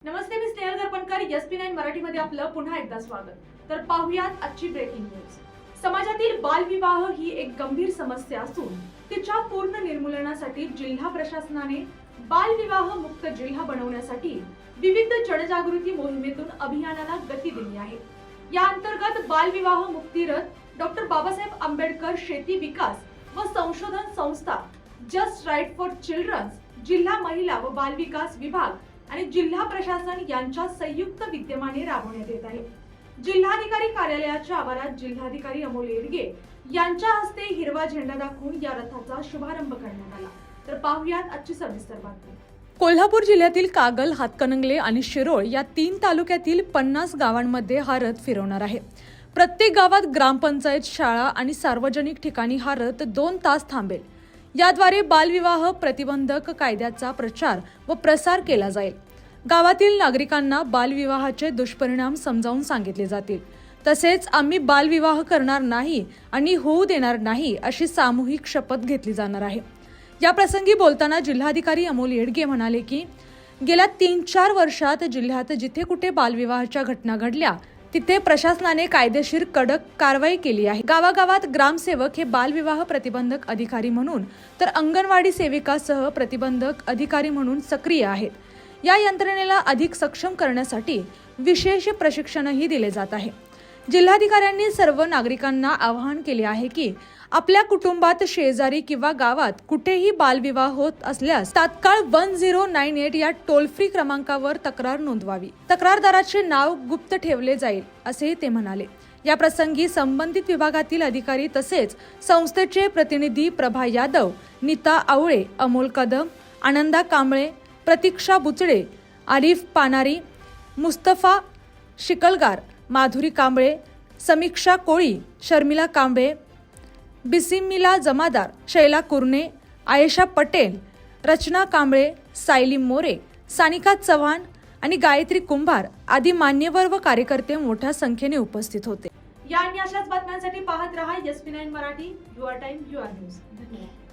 नमस्ते, मी Snehal गरपणकर. SP9 मराठीमध्ये आपलं पुन्हा एकदा स्वागत. तर पाहुयात आजची ब्रेकिंग न्यूज. समाजातील बालविवाह ही एक गंभीर समस्या असून तिच्या पूर्ण निर्मूलनासाठी जिल्हा प्रशासनाने बालविवाह मुक्त जिल्हा बनवण्यासाठी विविध जनजागृती मोहिमेतून अभियानाला गती दिली आहे. या अंतर्गत बालविवाह मुक्ती रथ, डॉक्टर बाबासाहेब आंबेडकर शेती विकास व संशोधन संस्था, जस्ट राईट फॉर चिल्ड्रन्स, जिल्हा महिला व बाल विकास विभाग आणि जिल्हा प्रशासन यांच्या संयुक्त विद्यमाने राबवण्यात येत आहे. जिल्हाधिकारी कार्यालयाच्या आवारात जिल्हाधिकारी अमोल येडगे यांच्या हस्ते हिरवा झेंडा दाखवून या रथाचा शुभारंभ करण्यात आला. तर पाहुयात आजची सविस्तर बातमी. कोल्हापूर जिल्ह्यातील कागल, हातकणंगले आणि शिरोळ या 3 तालुक्यातील 50 गावांमध्ये हा रथ फिरवणार आहे. प्रत्येक गावात ग्रामपंचायत, शाळा आणि सार्वजनिक ठिकाणी हा रथ 2 तास थांबेल. याद्वारे बालविवाह प्रतिबंधक कायद्याचा प्रचार व प्रसार केला जाईल. गावातील नागरिकांना बालविवाहाचे दुष्परिणाम समजावून सांगितले जातील. तसेच आम्ही बालविवाह करणार नाही आणि होऊ देणार नाही अशी सामूहिक शपथ घेतली जाणार आहे. या प्रसंगी बोलताना जिल्हाधिकारी अमोल येडगे म्हणाले की गेल्या 3-4 वर्षात जिल्ह्यात जिथे कुठे बालविवाहाच्या घटना घडल्या तिथे प्रशासनाने कायदेशीर कडक कारवाई केली आहे. गावागावात ग्रामसेवक हे बालविवाह प्रतिबंधक अधिकारी म्हणून तर अंगणवाडी सेविकासह प्रतिबंधक अधिकारी म्हणून सक्रिय आहेत. या यंत्रणेला अधिक सक्षम करण्यासाठी विशेष प्रशिक्षणही दिले जात आहे. जिल्हाधिकाऱ्यांनी सर्व नागरिकांना आवाहन केले आहे की आपल्या कुटुंबात, शेजारी किंवा गावात कुठेही बालविवाह होत असल्यास तात्काळ 1098 या टोल फ्री क्रमांकावर तक्रार नोंदवावी. तक्रारदाराचे नाव गुप्त ठेवले जाईल असेही ते म्हणाले. या प्रसंगी संबंधित विभागातील अधिकारी तसेच संस्थेचे प्रतिनिधी प्रभा यादव, नीता आवळे, अमोल कदम, आनंदा कांबळे, प्रतीक्षा बुचडे, आरिफ पानारी, मुस्तफा शिकलगार, माधुरी कांबळे, समीक्षा कोळी, शर्मिला कांबळे, बिसिमिला जमादार, शैला कुर्णे, आयशा पटेल, रचना कांबळे, सायली मोरे, सानिका चव्हाण आणि गायत्री कुंभार आदी मान्यवर व कार्यकर्ते मोठ्या संख्येने उपस्थित होते. या आणि अशाच बातम्यांसाठी पाहत रहा SP9 Marathi. Your time, your news. धन्यवाद.